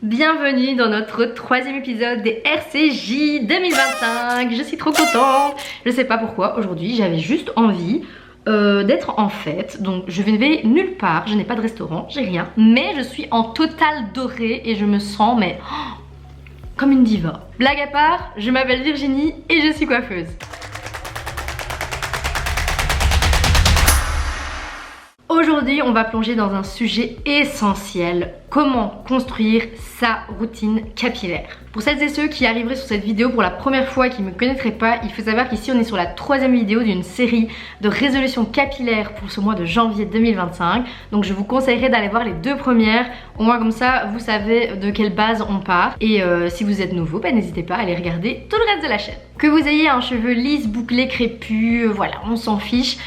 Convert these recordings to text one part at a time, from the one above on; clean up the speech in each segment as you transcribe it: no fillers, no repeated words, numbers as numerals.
Bienvenue dans notre troisième épisode des RCJ 2025. Je suis trop contente. Je sais pas pourquoi aujourd'hui j'avais juste envie d'être en fête. Donc je ne vais nulle part, je n'ai pas de restaurant, j'ai rien. Mais je suis en totale dorée et je me sens comme une diva. Blague à part, je m'appelle Virginie et je suis coiffeuse. Aujourd'hui, on va plonger dans un sujet essentiel. Comment construire sa routine capillaire. Pour celles et ceux qui arriveraient sur cette vidéo pour la première fois et qui ne me connaîtraient pas, il faut savoir qu'ici on est sur la troisième vidéo d'une série de résolutions capillaires pour ce mois de janvier 2025. Donc je vous conseillerais d'aller voir les deux premières. Au moins comme ça, vous savez de quelle base on part. Et si vous êtes nouveau, n'hésitez pas à aller regarder tout le reste de la chaîne. Que vous ayez un cheveu lisse, bouclé, crépus, voilà, on s'en fiche.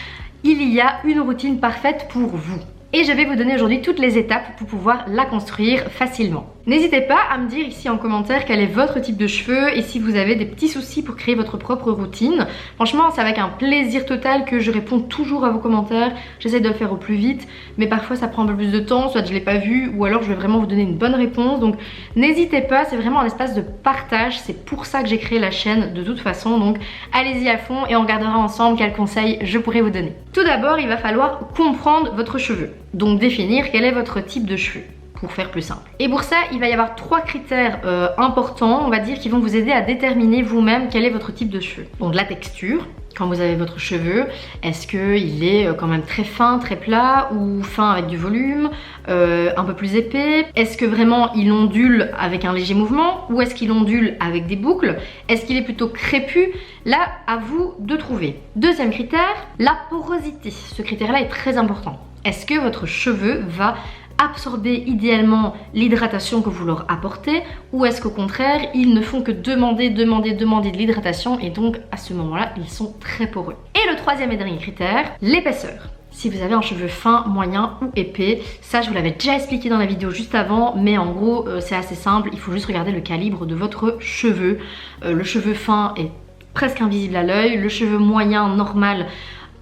Il y a une routine parfaite pour vous. Et je vais vous donner aujourd'hui toutes les étapes pour pouvoir la construire facilement. N'hésitez pas à me dire ici en commentaire quel est votre type de cheveux et si vous avez des petits soucis pour créer votre propre routine. Franchement, c'est avec un plaisir total que je réponds toujours à vos commentaires. J'essaie de le faire au plus vite, mais parfois ça prend un peu plus de temps, soit je ne l'ai pas vu ou alors je vais vraiment vous donner une bonne réponse. Donc n'hésitez pas, c'est vraiment un espace de partage. C'est pour ça que j'ai créé la chaîne de toute façon. Donc allez-y à fond et on regardera ensemble quels conseils je pourrais vous donner. Tout d'abord, il va falloir comprendre votre cheveu. Donc définir quel est votre type de cheveux, pour faire plus simple. Et pour ça, il va y avoir trois critères importants, on va dire, qui vont vous aider à déterminer vous-même quel est votre type de cheveux. Donc la texture, quand vous avez votre cheveu, est-ce qu'il est quand même très fin, très plat, ou fin avec du volume, un peu plus épais? Est-ce que vraiment il ondule avec un léger mouvement, ou est-ce qu'il ondule avec des boucles? Est-ce qu'il est plutôt crépus? Là, à vous de trouver. Deuxième critère, la porosité. Ce critère-là est très important. Est-ce que votre cheveu va absorber idéalement l'hydratation que vous leur apportez, ou est-ce qu'au contraire ils ne font que demander de l'hydratation et donc à ce moment-là ils sont très poreux. Et le troisième et dernier critère, l'épaisseur. Si vous avez un cheveu fin, moyen ou épais, ça je vous l'avais déjà expliqué dans la vidéo juste avant, mais en gros c'est assez simple, il faut juste regarder le calibre de votre cheveu. Le cheveu fin est presque invisible à l'œil, le cheveu moyen normal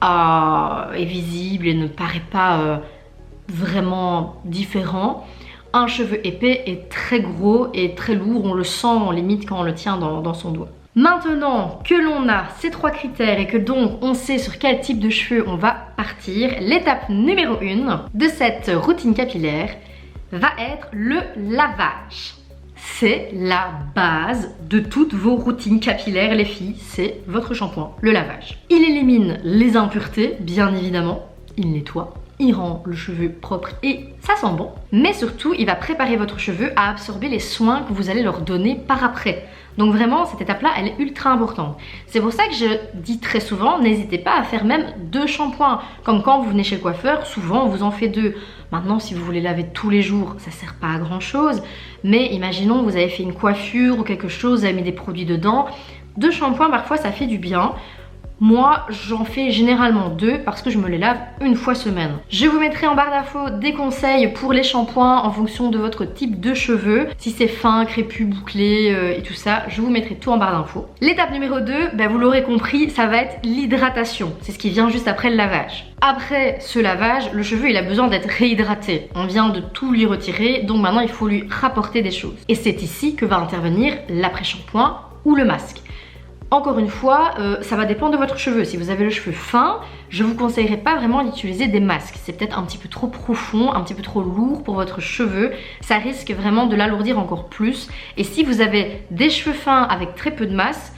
est visible et ne paraît pas vraiment différent. Un cheveu épais est très gros et très lourd, on le sent en limite quand on le tient dans son doigt. Maintenant que l'on a ces trois critères et que donc on sait sur quel type de cheveux on va partir, l'étape numéro 1 de cette routine capillaire va être le lavage. C'est la base de toutes vos routines capillaires les filles, c'est votre shampoing, le lavage. Il élimine les impuretés, bien évidemment, il nettoie, il rend le cheveu propre et ça sent bon. Mais surtout, il va préparer votre cheveu à absorber les soins que vous allez leur donner par après. Donc vraiment, cette étape-là, elle est ultra importante. C'est pour ça que je dis très souvent, n'hésitez pas à faire même 2 shampoings. Comme quand vous venez chez le coiffeur, souvent on vous en fait 2. Maintenant, si vous voulez laver tous les jours, ça sert pas à grand chose. Mais imaginons, vous avez fait une coiffure ou quelque chose, vous avez mis des produits dedans. 2 shampoings, parfois, ça fait du bien. Moi, j'en fais généralement 2 parce que je me les lave une fois semaine. Je vous mettrai en barre d'infos des conseils pour les shampoings en fonction de votre type de cheveux. Si c'est fin, crépus, bouclé et tout ça, je vous mettrai tout en barre d'infos. L'étape numéro 2, vous l'aurez compris, ça va être l'hydratation. C'est ce qui vient juste après le lavage. Après ce lavage, le cheveu il a besoin d'être réhydraté. On vient de tout lui retirer, donc maintenant il faut lui rapporter des choses. Et c'est ici que va intervenir l'après-shampoing ou le masque. Encore une fois, ça va dépendre de votre cheveu. Si vous avez le cheveu fin, je vous conseillerais pas vraiment d'utiliser des masques. C'est peut-être un petit peu trop profond, un petit peu trop lourd pour votre cheveu. Ça risque vraiment de l'alourdir encore plus. Et si vous avez des cheveux fins avec très peu de masse,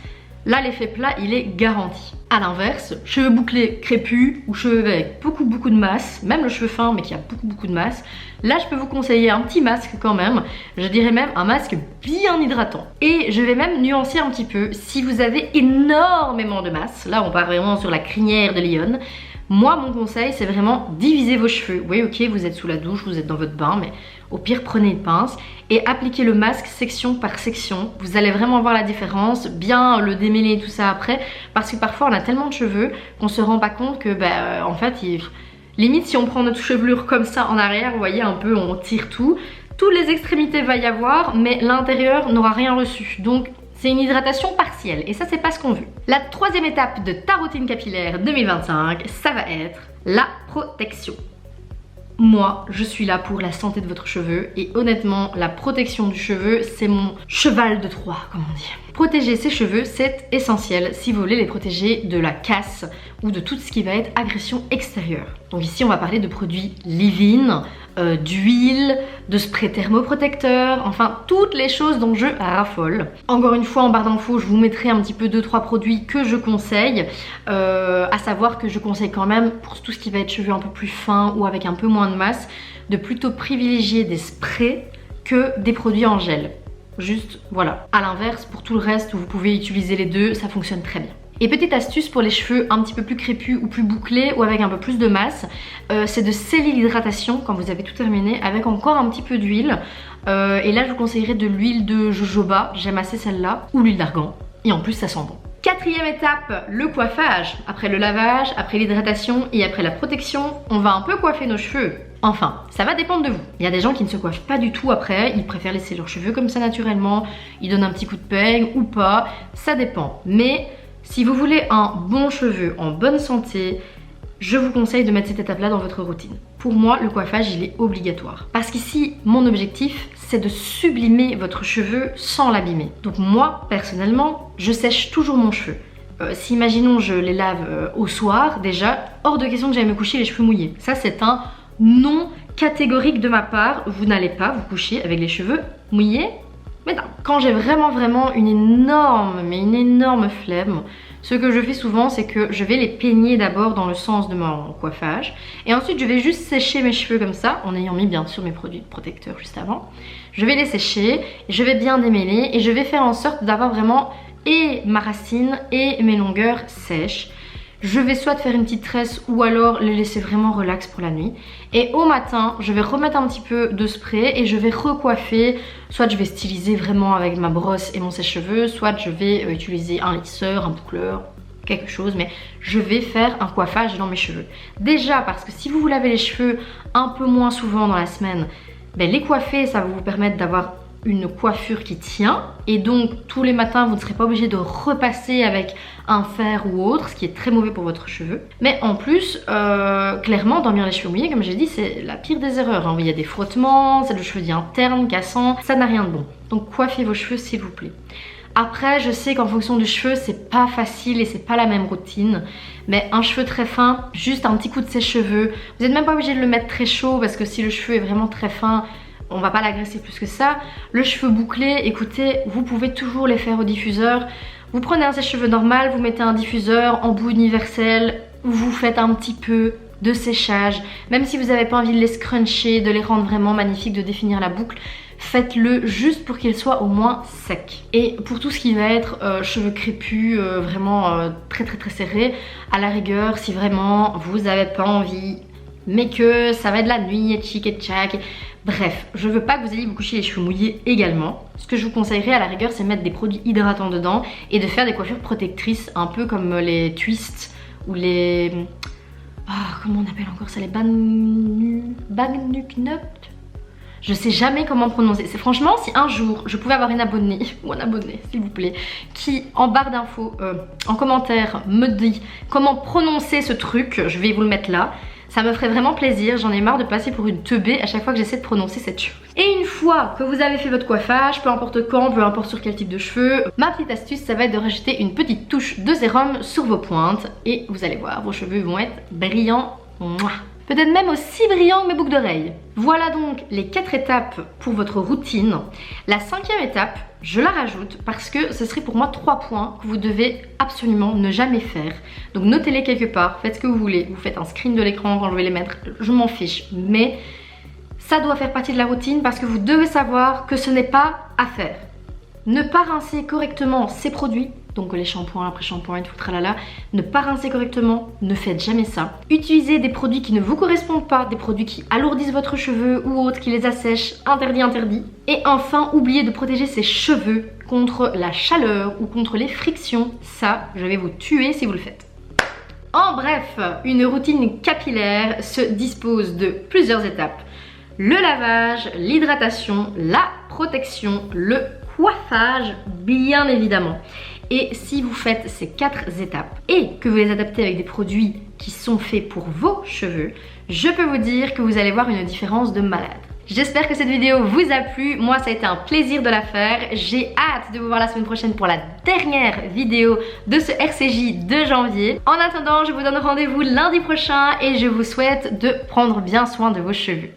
là l'effet plat il est garanti. A l'inverse, cheveux bouclés, crépus ou cheveux avec beaucoup de masse, même le cheveu fin mais qui a beaucoup de masse, là je peux vous conseiller un petit masque quand même, je dirais même un masque bien hydratant. Et je vais même nuancer un petit peu, si vous avez énormément de masse, là on part vraiment sur la crinière de Lyon, moi mon conseil c'est vraiment diviser vos cheveux. Oui ok, vous êtes sous la douche, vous êtes dans votre bain, mais au pire prenez une pince et appliquez le masque section par section. Vous allez vraiment voir la différence, bien le démêler et tout ça après, parce que parfois on a tellement de cheveux qu'on se rend pas compte que en fait limite si on prend notre chevelure comme ça en arrière, vous voyez un peu on tire tout, toutes les extrémités va y avoir mais l'intérieur n'aura rien reçu. Donc c'est une hydratation partielle et ça c'est pas ce qu'on veut. La troisième étape de ta routine capillaire 2025, ça va être la protection. Moi, je suis là pour la santé de votre cheveu et honnêtement, la protection du cheveu, c'est mon cheval de Troie, comme on dit. Protéger ses cheveux, c'est essentiel si vous voulez les protéger de la casse ou de tout ce qui va être agression extérieure. Donc ici, on va parler de produits leave-in, d'huile, de spray thermoprotecteur, enfin toutes les choses dont je raffole. Encore une fois, en barre d'infos, je vous mettrai un petit peu 2-3 produits que je conseille, à savoir que je conseille quand même pour tout ce qui va être cheveux un peu plus fins ou avec un peu moins de masse, de plutôt privilégier des sprays que des produits en gel. Juste, voilà. À l'inverse, pour tout le reste, vous pouvez utiliser les deux, ça fonctionne très bien. Et petite astuce pour les cheveux un petit peu plus crépus ou plus bouclés ou avec un peu plus de masse, c'est de sceller l'hydratation quand vous avez tout terminé avec encore un petit peu d'huile. Et là, je vous conseillerais de l'huile de jojoba, j'aime assez celle-là, ou l'huile d'argan. Et en plus, ça sent bon. Quatrième étape, le coiffage. Après le lavage, après l'hydratation et après la protection, on va un peu coiffer nos cheveux. Enfin, ça va dépendre de vous. Il y a des gens qui ne se coiffent pas du tout après, ils préfèrent laisser leurs cheveux comme ça naturellement, ils donnent un petit coup de peigne ou pas, ça dépend. Mais si vous voulez un bon cheveu en bonne santé, je vous conseille de mettre cette étape-là dans votre routine. Pour moi, le coiffage, il est obligatoire. Parce qu'ici, mon objectif, c'est de sublimer votre cheveu sans l'abîmer. Donc moi, personnellement, je sèche toujours mon cheveu. Si imaginons je les lave au soir, déjà, hors de question que j'aille me coucher les cheveux mouillés. Ça, c'est un non catégorique de ma part. Vous n'allez pas vous coucher avec les cheveux mouillés. Mais non. Quand j'ai vraiment une énorme flemme, ce que je fais souvent, c'est que je vais les peigner d'abord dans le sens de mon coiffage et ensuite je vais juste sécher mes cheveux comme ça, en ayant mis bien sûr mes produits protecteurs juste avant. Je vais les sécher, je vais bien démêler et je vais faire en sorte d'avoir vraiment et ma racine et mes longueurs sèches. Je vais soit faire une petite tresse ou alors les laisser vraiment relax pour la nuit. Et au matin, je vais remettre un petit peu de spray et je vais recoiffer. Soit je vais styliser vraiment avec ma brosse et mon sèche-cheveux, soit je vais utiliser un lisseur, un boucleur, quelque chose. Mais je vais faire un coiffage dans mes cheveux. Déjà parce que si vous vous lavez les cheveux un peu moins souvent dans la semaine, ben les coiffer, ça va vous permettre d'avoir une coiffure qui tient et donc tous les matins vous ne serez pas obligé de repasser avec un fer ou autre, ce qui est très mauvais pour votre cheveu. Mais en plus, clairement dormir les cheveux mouillés, comme j'ai dit, c'est la pire des erreurs, hein. Il y a des frottements, c'est le cheveu interne, cassant, ça n'a rien de bon. Donc coiffez vos cheveux s'il vous plaît. Après, je sais qu'en fonction du cheveu, c'est pas facile et c'est pas la même routine. Mais un cheveu très fin, juste un petit coup de sèche-cheveux. Vous n'êtes même pas obligé de le mettre très chaud parce que si le cheveu est vraiment très fin, on va pas l'agresser plus que ça. Le cheveu bouclé, écoutez, vous pouvez toujours les faire au diffuseur. Vous prenez un sèche-cheveux normal, vous mettez un diffuseur, embout universel, vous faites un petit peu de séchage. Même si vous n'avez pas envie de les scruncher, de les rendre vraiment magnifiques, de définir la boucle, faites-le juste pour qu'ils soient au moins secs. Et pour tout ce qui va être cheveux crépus, vraiment très serrés, à la rigueur, si vraiment vous n'avez pas envie, mais que ça va être la nuit et tchic et tchac. Bref, je veux pas que vous ayez vous coucher les cheveux mouillés également. Ce que je vous conseillerais à la rigueur, c'est mettre des produits hydratants dedans et de faire des coiffures protectrices, un peu comme les twists ou les... comment on appelle encore ça, les Bagnuknup. Je sais jamais comment prononcer. C'est franchement, si un jour je pouvais avoir une abonnée ou un abonné s'il vous plaît, qui en barre d'infos, en commentaire me dit comment prononcer ce truc, je vais vous le mettre là. Ça me ferait vraiment plaisir, j'en ai marre de passer pour une teubée à chaque fois que j'essaie de prononcer cette chose. Et une fois que vous avez fait votre coiffage, peu importe quand, peu importe sur quel type de cheveux, ma petite astuce, ça va être de rajouter une petite touche de sérum sur vos pointes. Et vous allez voir, vos cheveux vont être brillants. Peut-être même aussi brillants que mes boucles d'oreilles. Voilà donc les 4 étapes pour votre routine. La 5e étape, je la rajoute parce que ce serait pour moi 3 points que vous devez absolument ne jamais faire. Donc notez-les quelque part, faites ce que vous voulez. Vous faites un screen de l'écran quand je vais les mettre, je m'en fiche. Mais ça doit faire partie de la routine parce que vous devez savoir que ce n'est pas à faire. Ne pas rincer correctement ces produits, donc les shampoings, l'après-shampoing et tout tralala, ne pas rincer correctement, ne faites jamais ça. Utilisez des produits qui ne vous correspondent pas, des produits qui alourdissent votre cheveu ou autres, qui les assèchent, interdit. Et enfin, oubliez de protéger ses cheveux contre la chaleur ou contre les frictions. Ça, je vais vous tuer si vous le faites. En bref, une routine capillaire se dispose de plusieurs étapes. Le lavage, l'hydratation, la protection, le coiffage bien évidemment. Et si vous faites ces 4 étapes et que vous les adaptez avec des produits qui sont faits pour vos cheveux, je peux vous dire que vous allez voir une différence de malade. J'espère que cette vidéo vous a plu, moi ça a été un plaisir de la faire, j'ai hâte de vous voir la semaine prochaine pour la dernière vidéo de ce RCJ de janvier. En attendant, je vous donne rendez-vous lundi prochain et je vous souhaite de prendre bien soin de vos cheveux.